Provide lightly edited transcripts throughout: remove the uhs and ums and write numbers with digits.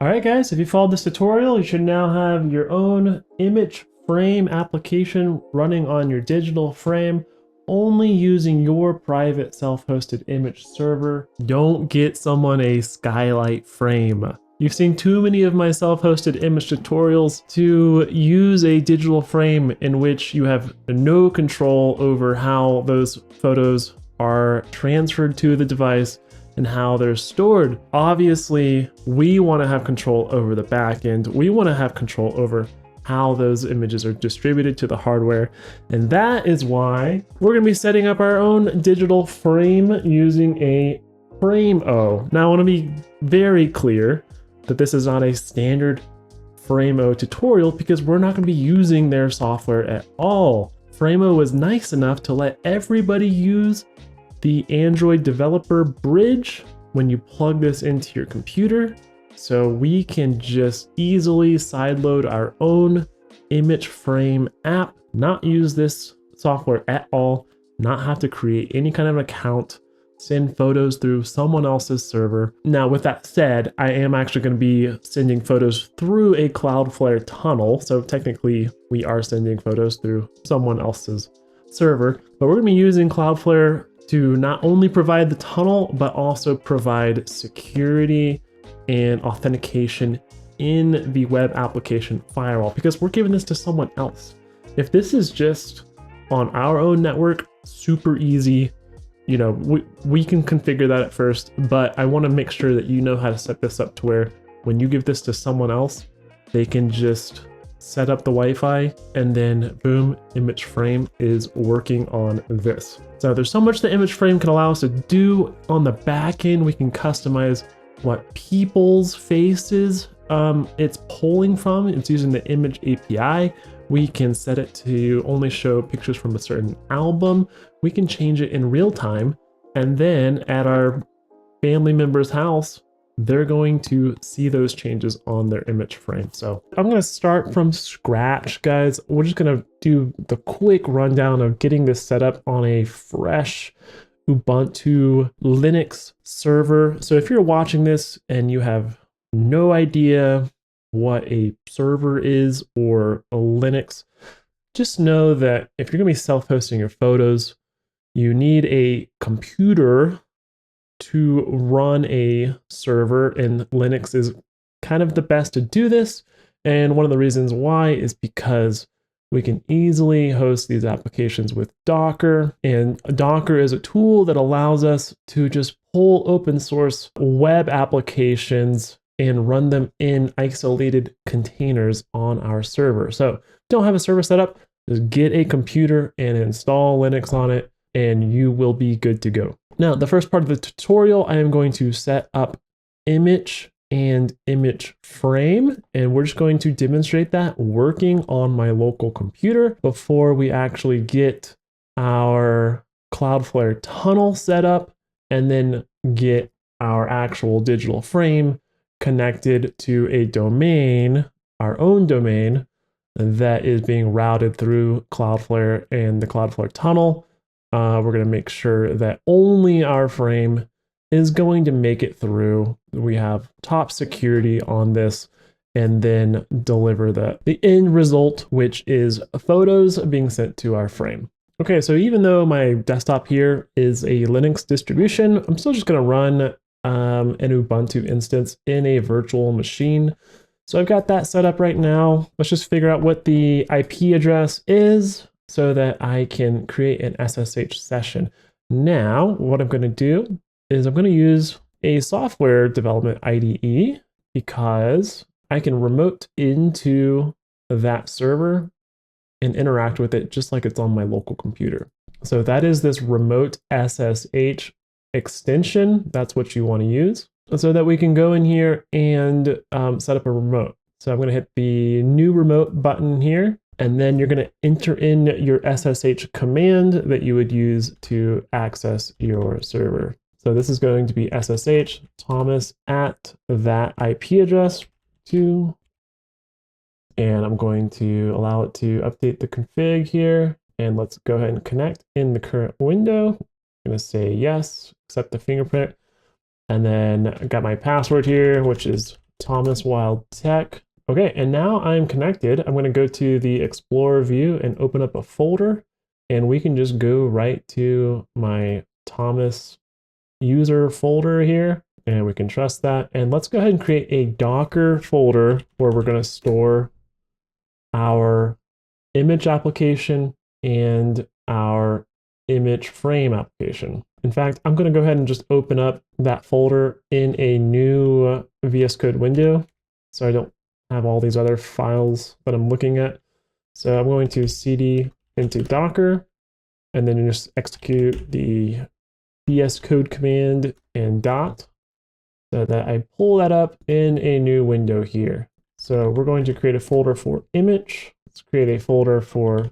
Alright guys, if you followed this tutorial, you should now have your own image frame application running on your digital frame, only using your private self-hosted image server. Don't get someone a Skylight frame. You've seen too many of my self-hosted image tutorials to use a digital frame in which you have no control over how those photos are transferred to the device and how they're stored. Obviously, we want to have control over the back end. We want to have control over how those images are distributed to the hardware. And that is why we're going to be setting up our own digital frame using a Frameo. Now, I want to be very clear that this is not a standard Frameo tutorial because we're not going to be using their software at all. Frameo was nice enough to let everybody use the Android developer bridge when you plug this into your computer, so we can just easily sideload our own ImmichFrame app, not use this software at all, not have to create any kind of an account, send photos through someone else's server. Now, with that said, I am actually going to be sending photos through a Cloudflare tunnel, so technically we are sending photos through someone else's server, but we're going to be using Cloudflare to not only provide the tunnel, but also provide security and authentication in the web application firewall, because we're giving this to someone else. If this is just on our own network, super easy. You know, we can configure that at first, but I want to make sure that you know how to set this up to where when you give this to someone else, they can just set up the Wi-Fi and then boom, ImmichFrame is working on this. So there's so much that ImmichFrame can allow us to do on the back end. We can customize what people's faces it's pulling from. It's using the image API. We can set it to only show pictures from a certain album. We can change it in real time. And then at our family member's house, they're going to see those changes on their image frame. So I'm going to start from scratch, guys. We're just going to do the quick rundown of getting this set up on a fresh Ubuntu Linux server. So if you're watching this and you have no idea what a server is or a Linux, just know that if you're going to be self-hosting your photos, you need a computer to run a server, and Linux is kind of the best to do this. And one of the reasons why is because we can easily host these applications with Docker, and Docker is a tool that allows us to just pull open source web applications and run them in isolated containers on our server. So if you don't have a server set up, just get a computer and install Linux on it, and you will be good to go. Now, the first part of the tutorial, I am going to set up Immich and ImmichFrame, and we're just going to demonstrate that working on my local computer before we actually get our Cloudflare tunnel set up and then get our actual digital frame connected to a domain, our own domain, that is being routed through Cloudflare and the Cloudflare tunnel. We're going to make sure that only our frame is going to make it through. We have top security on this, and then deliver the end result, which is photos being sent to our frame. Okay, so even though my desktop here is a Linux distribution, I'm still just going to run an Ubuntu instance in a virtual machine. So I've got that set up right now. Let's just figure out what the IP address is so that I can create an SSH session. Now, what I'm going to do is I'm going to use a software development IDE because I can remote into that server and interact with it just like it's on my local computer. So that is this remote SSH extension. That's what you want to use so that we can go in here and set up a remote. So I'm going to hit the new remote button here. And then you're going to enter in your SSH command that you would use to access your server. So this is going to be SSH Thomas at that IP address and I'm going to allow it to update the config here. And let's go ahead and connect in the current window. I'm going to say yes, accept the fingerprint. And then I got my password here, which is Thomas Wild Tech. Okay, and now I'm connected. I'm going to go to the Explorer view and open up a folder, and we can just go right to my Thomas user folder here, and we can trust that. And let's go ahead and create a Docker folder where we're going to store our image application and our image frame application. In fact, I'm going to go ahead and just open up that folder in a new VS Code window, so I don't have all these other files that I'm looking at. So I'm going to cd into Docker, and then just execute the VS Code command and dot, so that I pull that up in a new window here. So we're going to create a folder for image. Let's create a folder for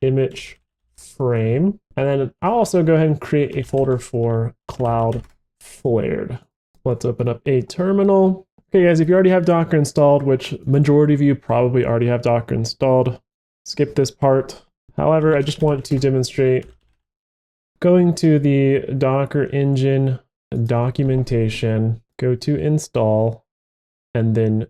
image frame. And then I'll also go ahead and create a folder for Cloudflare. Let's open up a terminal. Okay, guys, if you already have Docker installed, which majority of you probably already have Docker installed, skip this part. However, I just want to demonstrate going to the Docker engine documentation, go to install, and then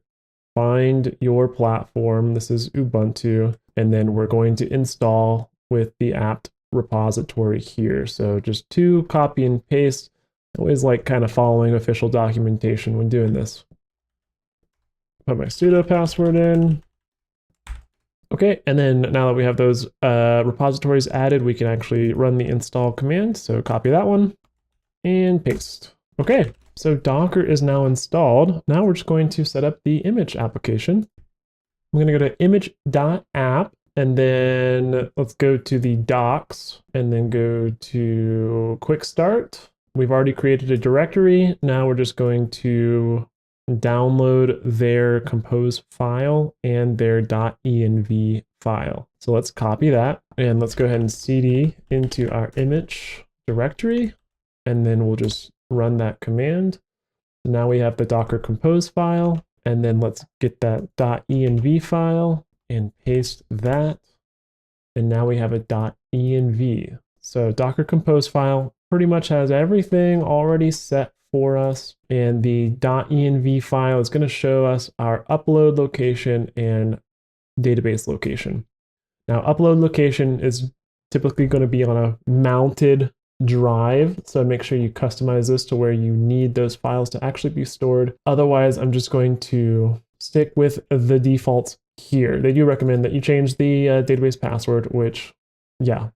find your platform. This is Ubuntu, and then we're going to install with the apt repository here. So just to copy and paste. I always like kind of following official documentation when doing this. Put my sudo password in. Okay, and then now that we have those repositories added, we can actually run the install command. So copy that one and paste. Okay, so Docker is now installed. Now we're just going to set up the image application. I'm going to go to image.app, and then let's go to the docs, and then go to quick start. We've already created a directory. Now we're just going to download their compose file and their .env file. So let's copy that, and let's go ahead and cd into our image directory, and then we'll just run that command. So now we have the Docker compose file, and then let's get that .env file and paste that. And now we have a .env. So Docker compose file pretty much has everything already set for us. And the .env file is going to show us our upload location and database location. Now, upload location is typically going to be on a mounted drive, so make sure you customize this to where you need those files to actually be stored. Otherwise, I'm just going to stick with the defaults here. They do recommend that you change the database password, which, yeah,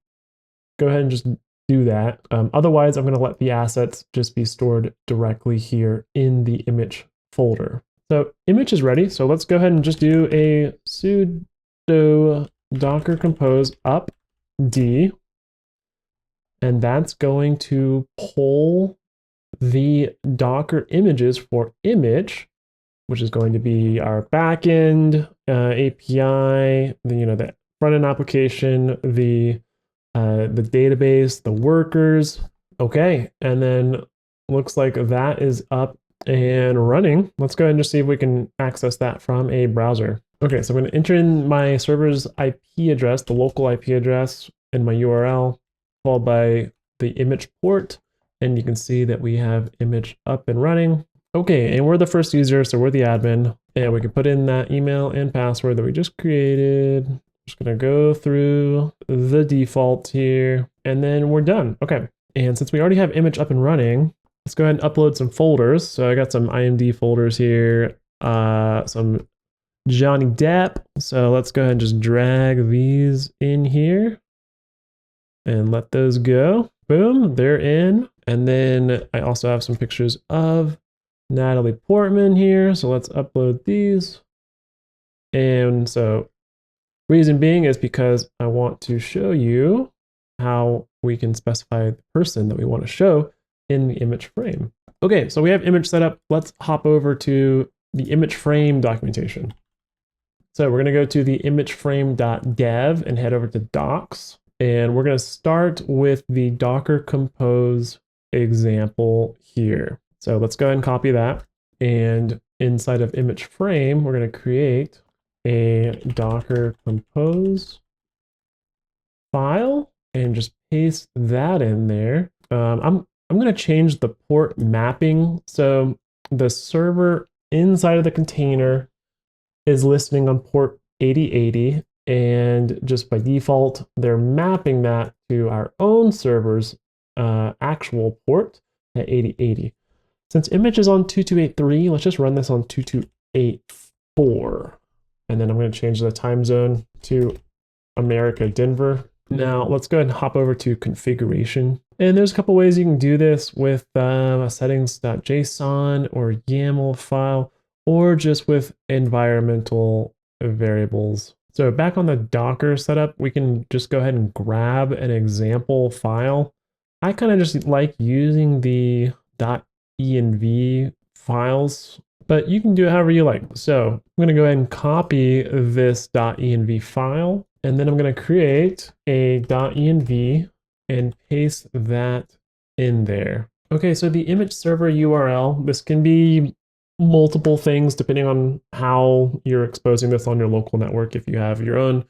go ahead and just do that. Otherwise, I'm going to let the assets just be stored directly here in the image folder. So image is ready. So let's go ahead and just do a sudo docker compose up d. And that's going to pull the Docker images for image, which is going to be our backend API, the front end application, the database, the workers. Okay, and then looks like that is up and running. Let's go ahead and just see if we can access that from a browser. Okay, so I'm going to enter in my server's IP address, the local IP address, and my URL, followed by the image port, and you can see that we have image up and running. Okay, and we're the first user, so we're the admin, and we can put in that email and password that we just created. Just gonna go through the default here, and then we're done. Okay, and since we already have image up and running, let's go ahead and upload some folders. So I got some IMD folders here, some Johnny Depp. So let's go ahead and just drag these in here and let those go. Boom, they're in. And then I also have some pictures of Natalie Portman here. So let's upload these. And so reason being is because I want to show you how we can specify the person that we want to show in the image frame. Okay, so we have image set up. Let's hop over to the image frame documentation. So we're going to go to the imageframe.dev and head over to docs. And we're going to start with the Docker Compose example here. So let's go ahead and copy that. And inside of image frame, we're going to create a Docker Compose file and just paste that in there. I'm going to change the port mapping. So the server inside of the container is listening on port 8080, and just by default, they're mapping that to our own server's actual port at 8080. Since Immich is on 2283, let's just run this on 2284. And then I'm going to change the time zone to America, Denver. Now let's go ahead and hop over to configuration. And there's a couple ways you can do this with a settings.json or YAML file, or just with environmental variables. So back on the Docker setup, we can just go ahead and grab an example file. I kind of just like using the .env files, but you can do it however you like. So I'm going to go ahead and copy this .env file, and then I'm going to create a .env and paste that in there. Okay, so the Immich server URL, this can be multiple things depending on how you're exposing this on your local network. If you have your own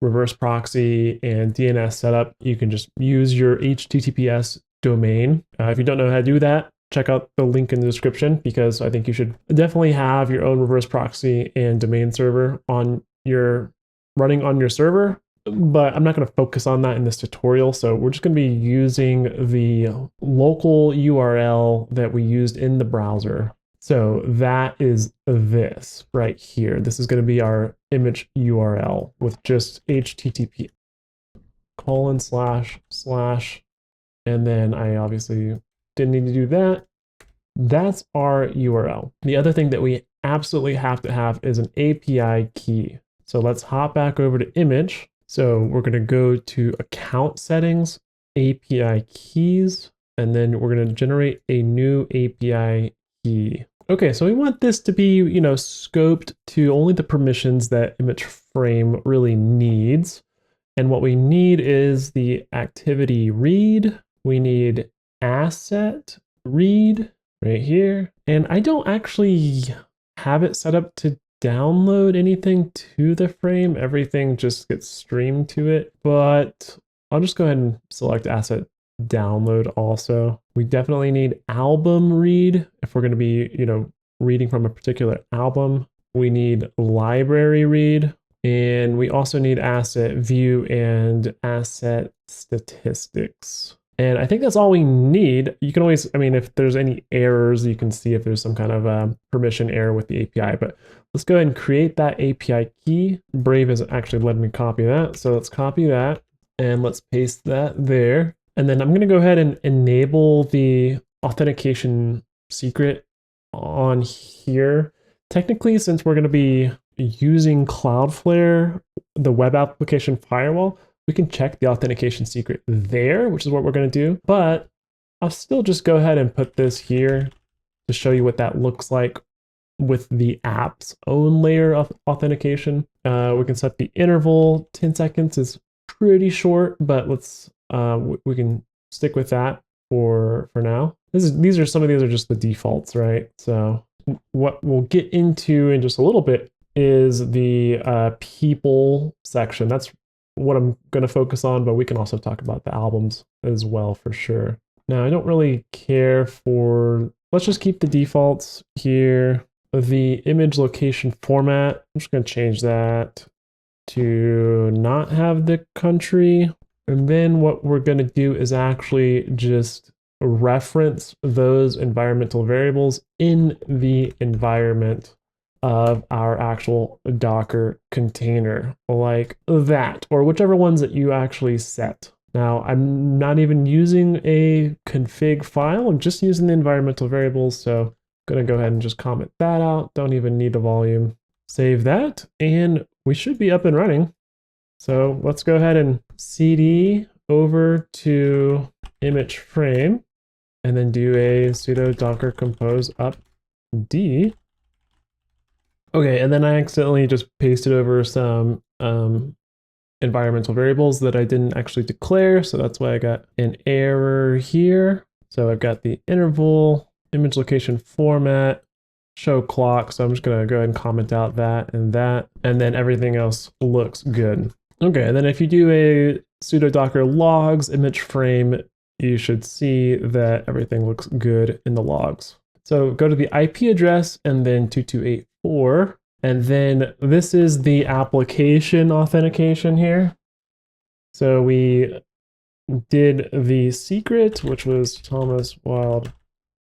reverse proxy and DNS setup, you can just use your HTTPS domain. If you don't know how to do that, check out the link in the description, because I think you should definitely have your own reverse proxy and domain server running on your server. But I'm not going to focus on that in this tutorial. So we're just going to be using the local URL that we used in the browser. So that is this right here. This is going to be our Immich URL with just HTTP : / and then I obviously didn't need to do that. That's our URL. The other thing that we absolutely have to have is an API key. So let's hop back over to Immich. So we're going to go to account settings, API keys, and then we're going to generate a new API key. Okay, so we want this to be, scoped to only the permissions that ImmichFrame really needs. And what we need is the activity read. We need asset read right here. And I don't actually have it set up to download anything to the frame. Everything just gets streamed to it, but I'll just go ahead and select asset download also. We definitely need album read if we're going to be, reading from a particular album. We need library read, and we also need asset view and asset statistics. And I think that's all we need. You can always, if there's any errors, you can see if there's some kind of permission error with the API, but let's go ahead and create that API key. Brave is actually letting me copy that. So let's copy that and let's paste that there. And then I'm going to go ahead and enable the authentication secret on here. Technically, since we're going to be using Cloudflare, the web application firewall, we can check the authentication secret there, which is what we're going to do. But I'll still just go ahead and put this here to show you what that looks like with the app's own layer of authentication. We can set the interval. 10 seconds is pretty short, but let's we can stick with that for now. These are just the defaults, right? So what we'll get into in just a little bit is the people section. That's what I'm going to focus on, but we can also talk about the albums as well for sure. Now, I don't really care for, let's just keep the defaults here. The image location format, I'm just going to change that to not have the country. And then what we're going to do is actually just reference those environmental variables in the environment of our actual Docker container, like that, or whichever ones that you actually set. Now, I'm not even using a config file. I'm just using the environmental variables. So I'm going to go ahead and just comment that out. Don't even need the volume. Save that, and we should be up and running. So let's go ahead and cd over to ImmichFrame, and then do a sudo docker compose up d. Okay, and then I accidentally just pasted over some environmental variables that I didn't actually declare, so that's why I got an error here. So I've got the interval, image location format, show clock, so I'm just gonna go ahead and comment out that, and then everything else looks good. Okay, and then if you do a sudo docker logs ImmichFrame, you should see that everything looks good in the logs. So go to the IP address and then 2284. And then this is the application authentication here. So we did the secret, which was Thomas Wild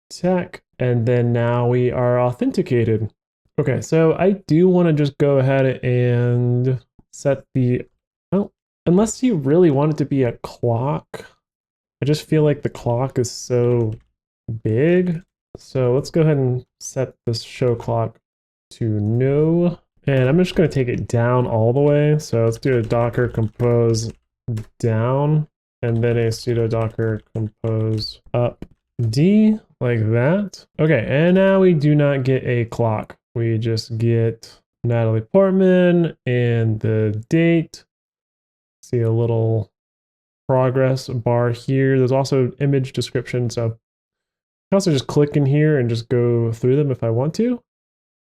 Tech, and then now we are authenticated. Okay, so I do want to just go ahead and set the, oh, unless you really want it to be a clock. I just feel like the clock is so big. So let's go ahead and set this show clock to no. And I'm just going to take it down all the way. So let's do a docker compose down and then a sudo docker compose up D like that. Okay, and now we do not get a clock. We just get Natalie Portman and the date. See a little progress bar here. There's also image description. So I can also just click in here and just go through them if I want to.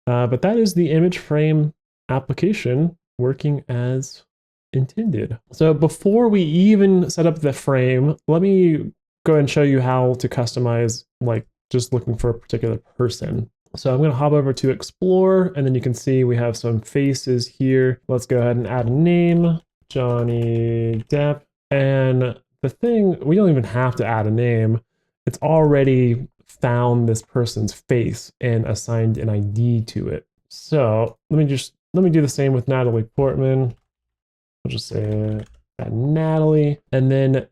But that is the image frame application working as intended. So before we even set up the frame, let me go ahead and show you how to customize, like just looking for a particular person. So I'm going to hop over to Explore, and then you can see we have some faces here. Let's go ahead and add a name, Johnny Depp. And the thing, we don't even have to add a name. It's already found this person's face and assigned an ID to it. So let me do the same with Natalie Portman. I'll just say Natalie, and then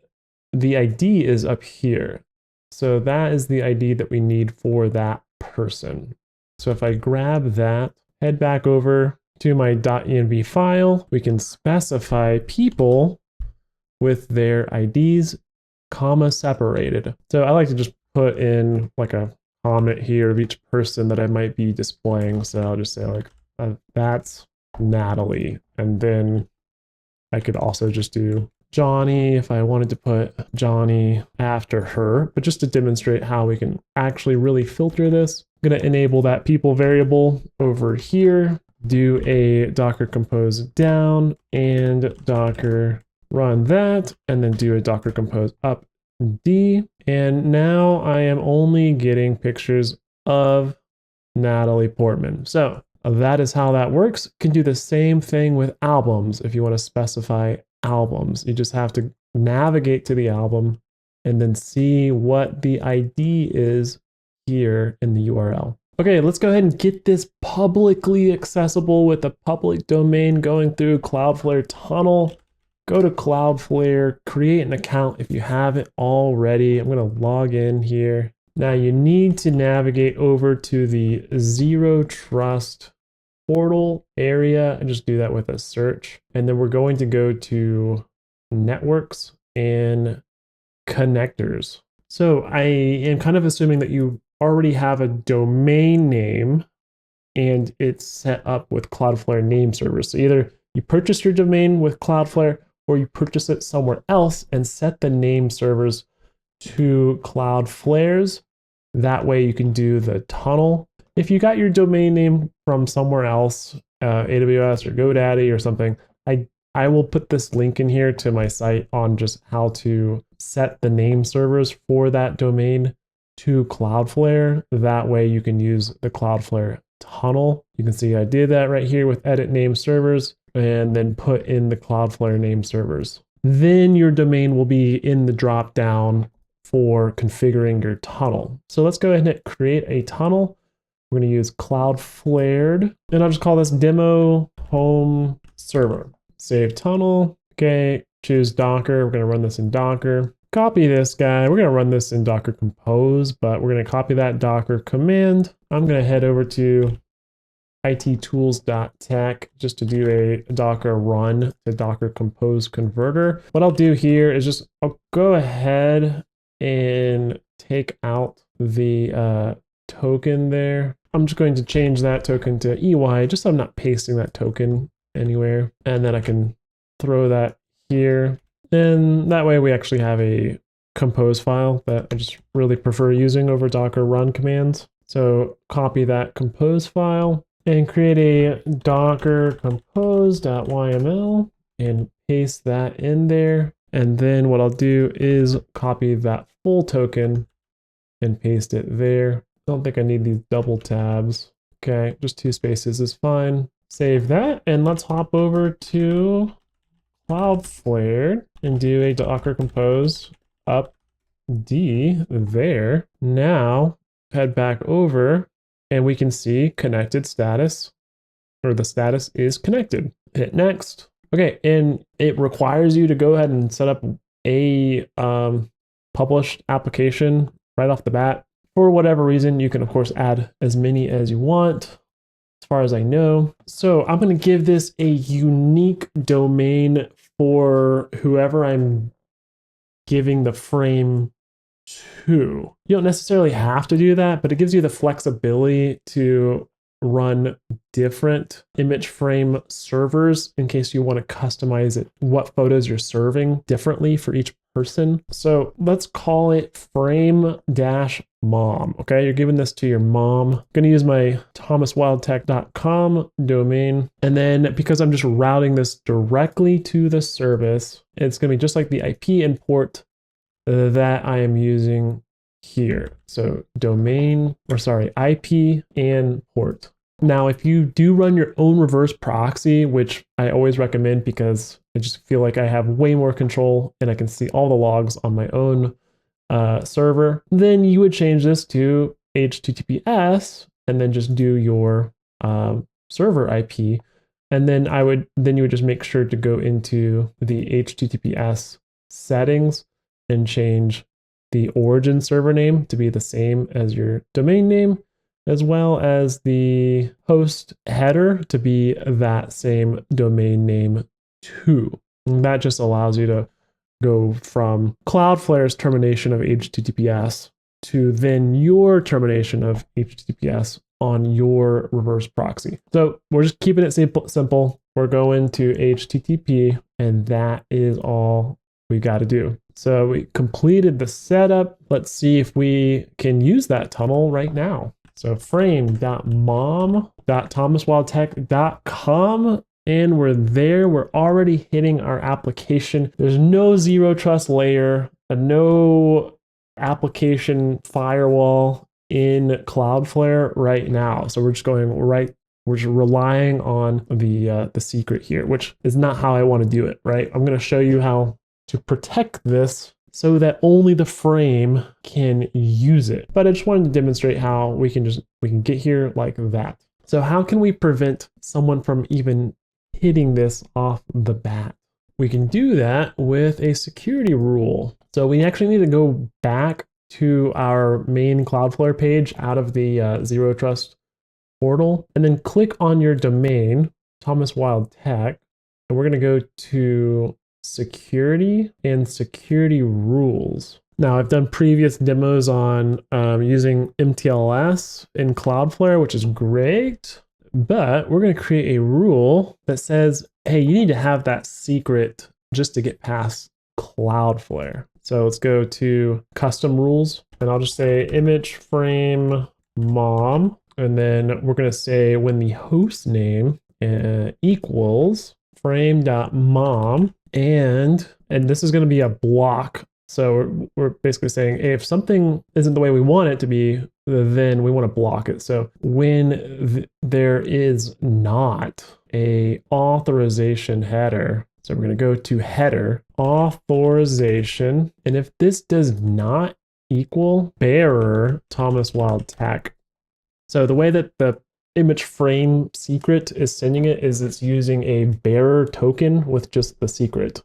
the ID is up here. So that is the ID that we need for that person. So if I grab that, head back over to my .env file, we can specify people with their IDs, comma separated. So I like to just put in like a comment here of each person that I might be displaying. So I'll just say like, that's Natalie. And then I could also just do Johnny if I wanted to put Johnny after her, but just to demonstrate how we can actually really filter this, I'm going to enable that people variable over here, do a docker compose down and docker run that, and then do a docker compose up D. And now I am only getting pictures of Natalie Portman. So that is how that works. You can do the same thing with albums if you want to specify albums. You just have to navigate to the album and then see what the ID is here in the URL. Okay, let's go ahead and get this publicly accessible with a public domain going through Cloudflare Tunnel. Go to Cloudflare, create an account if you haven't already. I'm going to log in here. Now you need to navigate over to the Zero Trust portal area and just do that with a search. And then we're going to go to networks and connectors. So I am kind of assuming that you already have a domain name and it's set up with Cloudflare name servers. So either you purchase your domain with Cloudflare or you purchase it somewhere else and set the name servers to Cloudflare's. That way you can do the tunnel. If you got your domain name from somewhere else, AWS or GoDaddy or something, I will put this link in here to my site on just how to set the name servers for that domain to Cloudflare. That way you can use the Cloudflare tunnel. You can see I did that right here with edit name servers and then put in the Cloudflare name servers. Then your domain will be in the drop down for configuring your tunnel. So let's go ahead and create a tunnel. We're going to use Cloudflared, and I'll just call this demo home server. Save tunnel. Okay, choose Docker. We're going to run this in Docker. Copy this guy. We're going to run this in Docker Compose, but we're going to copy that Docker command. I'm going to head over to ittools.tech just to do a Docker run to Docker Compose converter. What I'll do here is I'll go ahead and take out the token there. I'm just going to change that token to EY, just so I'm not pasting that token anywhere. And then I can throw that here. And that way we actually have a compose file that I just really prefer using over Docker run commands. So copy that compose file and create a docker compose.yml and paste that in there. And then what I'll do is copy that full token and paste it there. don't think I need these double tabs. Okay, just 2 spaces is fine. Save that, and let's hop over to Cloudflare and do a Docker compose up D there. Now head back over and we can see connected status, or the status is connected. Hit next. Okay, and it requires you to go ahead and set up a published application right off the bat. For whatever reason, you can of course add as many as you want, as far as I know. So I'm going to give this a unique domain for whoever I'm giving the frame to. You don't necessarily have to do that, but it gives you the flexibility to run different image frame servers in case you want to customize it, what photos you're serving differently for each person. So let's call it frame-mom. Okay, you're giving this to your mom. I'm going to use my thomaswildtech.com domain. And then because I'm just routing this directly to the service, it's going to be just like the IP and port that I am using here. So domain, or sorry, IP and port. Now, if you do run your own reverse proxy, which I always recommend because I just feel like I have way more control and I can see all the logs on my own server, then you would change this to HTTPS and then just do your server IP. And then you would just make sure to go into the HTTPS settings and change the origin server name to be the same as your domain name, as well as the host header to be that same domain name too. And that just allows you to go from Cloudflare's termination of HTTPS to then your termination of HTTPS on your reverse proxy. So we're just keeping it simple. We're going to HTTP, and that is all we got to do. So we completed the setup. Let's see if we can use that tunnel right now. So frame.mom.thomaswildtech.com, and we're there. We're already hitting our application. There's no zero trust layer, no application firewall in Cloudflare right now. So we're just we're just relying on the secret here, which is not how I want to do it, right? I'm going to show you how to protect this so that only the frame can use it. But I just wanted to demonstrate how we can get here like that. So how can we prevent someone from even hitting this off the bat? We can do that with a security rule. So we actually need to go back to our main Cloudflare page out of the Zero Trust portal, and then click on your domain, Thomas Wild Tech, and we're going to go to security and security rules. Now, I've done previous demos on using MTLS in Cloudflare, which is great, but we're going to create a rule that says, hey, you need to have that secret just to get past Cloudflare. So let's go to custom rules, and I'll just say image frame mom, and then we're going to say when the host name equals frame.mom, and this is going to be a block. So we're basically saying, hey, if something isn't the way we want it to be, then we want to block it. So when there is not a authorization header, so we're going to go to header authorization, and if this does not equal bearer Thomas Wild Tech. So the way that the image frame secret is sending it is it's using a bearer token with just the secret.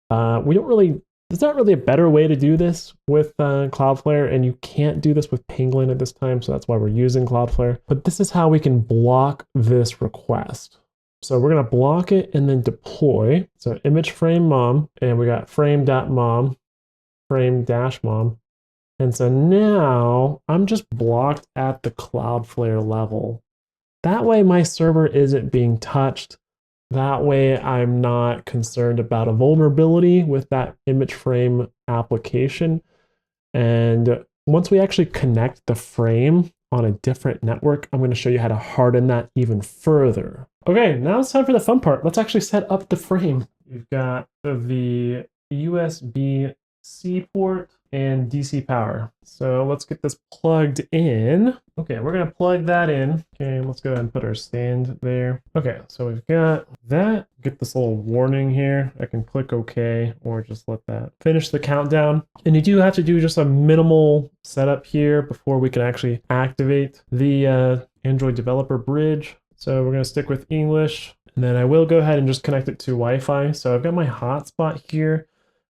There's not really a better way to do this with Cloudflare, and you can't do this with Penguin at this time, so that's why we're using Cloudflare. But this is how we can block this request. So we're going to block it and then deploy. So image frame mom, and we got frame.mom, frame-mom. And so now I'm just blocked at the Cloudflare level. That way my server isn't being touched. That way I'm not concerned about a vulnerability with that image frame application. And once we actually connect the frame on a different network, I'm going to show you how to harden that even further. Okay, now it's time for the fun part. Let's actually set up the frame. We've got the USB-C port and DC power. So let's get this plugged in. Okay, we're gonna plug that in. Okay, let's go ahead and put our stand there. Okay, so we've got that. Get this little warning here. I can click OK or just let that finish the countdown. And you do have to do just a minimal setup here before we can actually activate the Android developer bridge. So we're gonna stick with English. And then I will go ahead and just connect it to Wi-Fi. So I've got my hotspot here,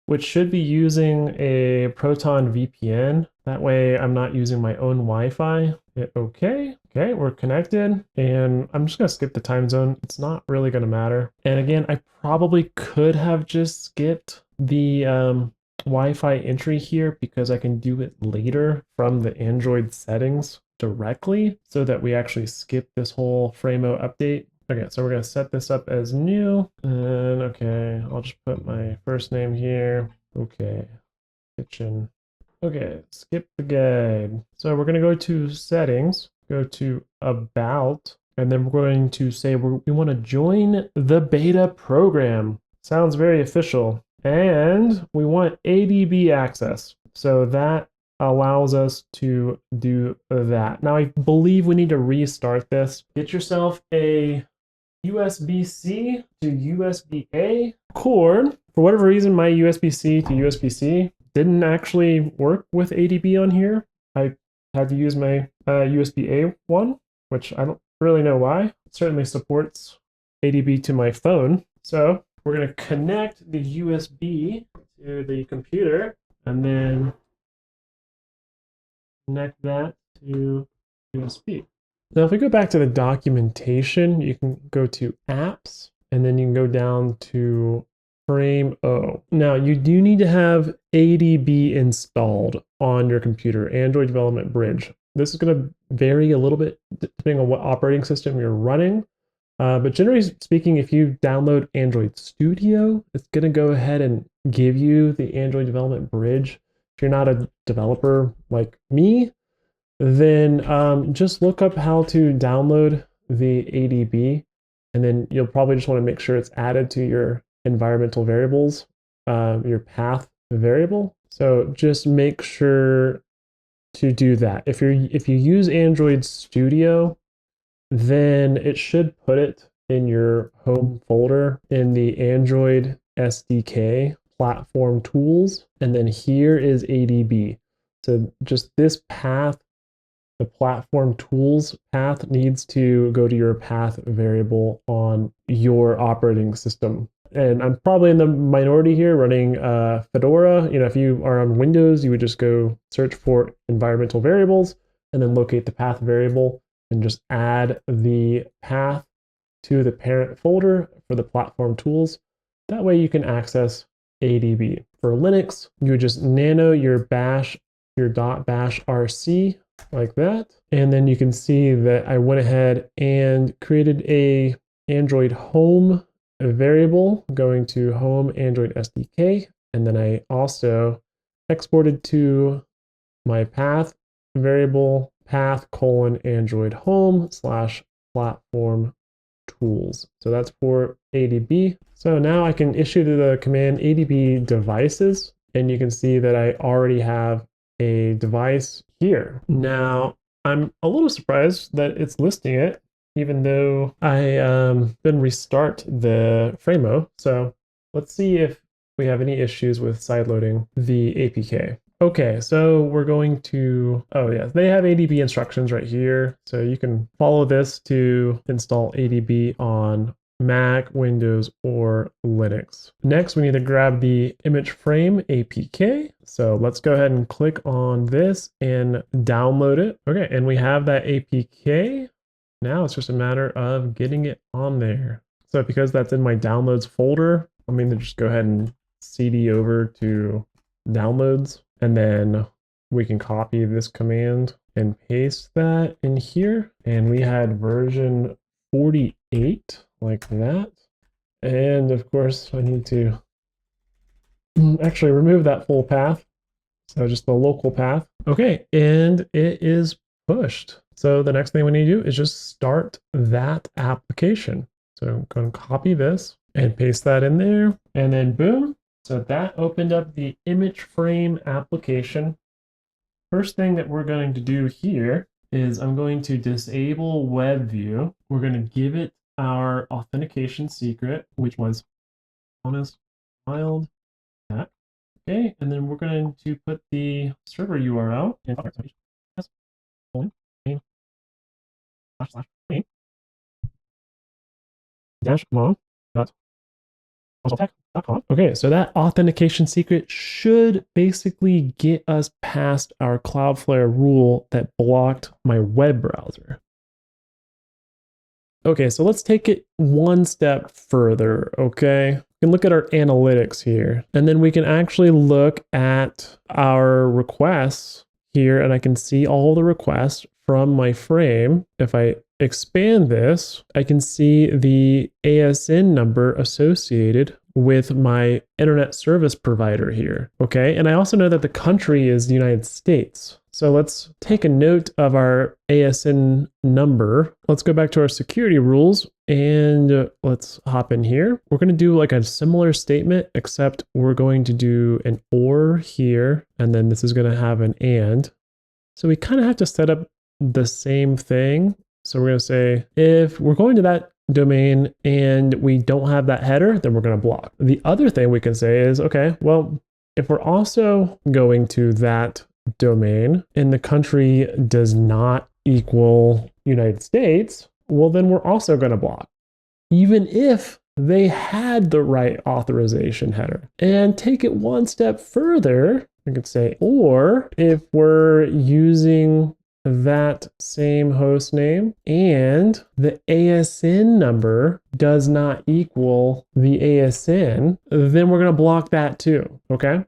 which should be using a Proton VPN. That way I'm not using my own Wi-Fi. Hit OK. Okay, we're connected. And I'm just gonna skip the time zone. It's not really gonna matter. And again, I probably could have just skipped the Wi-Fi entry here because I can do it later from the Android settings directly so that we actually skip this whole Frameo update. Okay, so we're gonna set this up as new, and okay, I'll just put my first name here. Okay, kitchen. Okay, skip the guide. So we're gonna go to settings, go to about, and then we're going to say we wanna join the beta program. Sounds very official. And we want ADB access. So that allows us to do that. Now I believe we need to restart this. Get yourself a USB-C to USB-A cord. For whatever reason, my USB-C to USB-C didn't actually work with ADB on here. I had to use my USB-A one, which I don't really know why. It certainly supports ADB to my phone. So we're going to connect the USB to the computer and then connect that to USB. Now, if we go back to the documentation, you can go to apps and then you can go down to Frameo. Now, you do need to have ADB installed on your computer, Android Development Bridge. This is going to vary a little bit depending on what operating system you're running. But generally speaking, if you download Android Studio, it's going to go ahead and give you the Android Development Bridge. If you're not a developer like me, then just look up how to download the ADB, and then you'll probably just want to make sure it's added to your environmental variables, your path variable. So just make sure to do that. If you use Android Studio, then it should put it in your home folder in the Android SDK platform tools. And then here is ADB. So just this path, the platform tools path, needs to go to your path variable on your operating system. And I'm probably in the minority here running Fedora. If you are on Windows, you would just go search for environmental variables and then locate the path variable and just add the path to the parent folder for the platform tools. That way you can access ADB. For Linux, you would just nano your bash, your .bash rc like that. And then you can see that I went ahead and created a Android home variable going to home Android SDK. And then I also exported to my path variable path : Android home / platform tools. So that's for ADB. So now I can issue the command ADB devices, and you can see that I already have a device here. Now I'm a little surprised that it's listing it, even though I didn't restart the Frameo. So let's see if we have any issues with sideloading the APK. Okay, so we're going to, oh yeah, they have ADB instructions right here. So you can follow this to install ADB on Mac, Windows, or Linux. Next, we need to grab the ImmichFrame APK. So let's go ahead and click on this and download it. Okay, and we have that APK. Now it's just a matter of getting it on there. So because that's in my downloads folder, I'm going to just go ahead and CD over to downloads. And then we can copy this command and paste that in here. And we had version 48 like that. And of course, I need to actually remove that full path. So just the local path. Okay, and it is pushed. So the next thing we need to do is just start that application. So I'm going to copy this and paste that in there. And then boom, So that opened up the ImmichFrame application. First thing that we're going to do here is I'm going to disable web view. We're going to give it our authentication secret, which was honest wild cat. Okay, and then we're going to put the server URL in -mom.com. Okay, so that authentication secret should basically get us past our Cloudflare rule that blocked my web browser. Okay, so let's take it one step further, okay? We can look at our analytics here, and then we can actually look at our requests here, and I can see all the requests from my frame. If I expand this, I can see the ASN number associated with my internet service provider here, okay? And I also know that the country is the United States. So let's take a note of our ASN number. Let's go back to our security rules and let's hop in here. We're going to do like a similar statement, except we're going to do an or here, and then this is going to have an and. So we kind of have to set up the same thing. So we're going to say, if we're going to that domain and we don't have that header, then we're going to block. The other thing we can say is, okay, well, if we're also going to that domain and the country does not equal United States, well, then we're also going to block, even if they had the right authorization header. And take it one step further, we could say, or if we're using that same host name and the ASN number does not equal the ASN, then we're going to block that too, okay?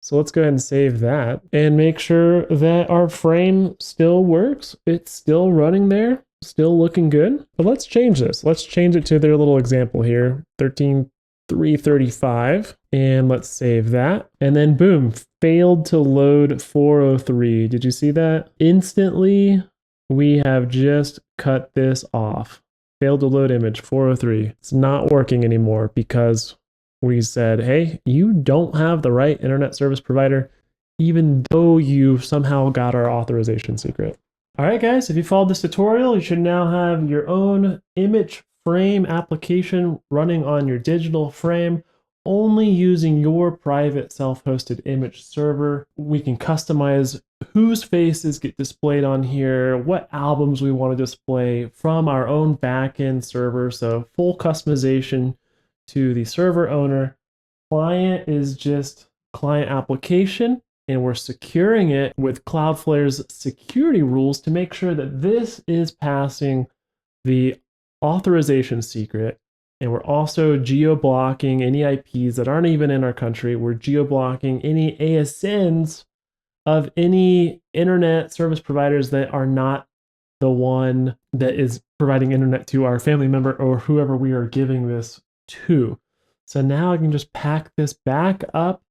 So let's go ahead and save that and make sure that our frame still works. It's still running there, still looking good. But let's change this. Let's change it to their little example here, 13.335, and let's save that. And then boom, failed to load 403. Did you see that? Instantly, we have just cut this off. Failed to load image 403. It's not working anymore because we said, hey, you don't have the right internet service provider, even though you somehow got our authorization secret. All right, guys, if you followed this tutorial, you should now have your own ImmichFrame application running on your digital frame, only using your private self-hosted image server. We can customize whose faces get displayed on here, what albums we want to display from our own backend server. So full customization to the server owner. Client is just client application, and we're securing it with Cloudflare's security rules to make sure that this is passing the authorization secret. And we're also geo-blocking any IPs that aren't even in our country. We're geo-blocking any ASNs of any internet service providers that are not the one that is providing internet to our family member or whoever we are giving this to. So now I can just pack this back up,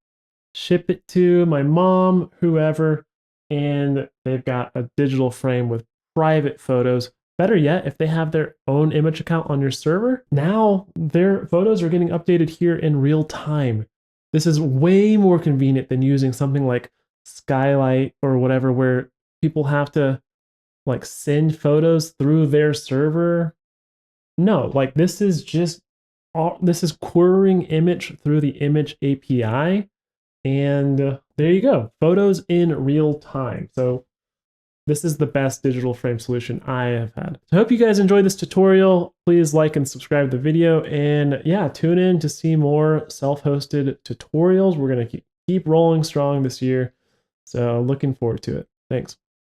ship it to my mom, whoever, and they've got a digital frame with private photos. Better yet, if they have their own image account on your server, now their photos are getting updated here in real time. This is way more convenient than using something like Skylight or whatever, where people have to like send photos through their server. No, like this is querying image through the image API. And there you go, photos in real time. So this is the best digital frame solution I have had. So I hope you guys enjoyed this tutorial. Please like and subscribe to the video. And yeah, tune in to see more self-hosted tutorials. We're going to keep rolling strong this year. So looking forward to it. Thanks.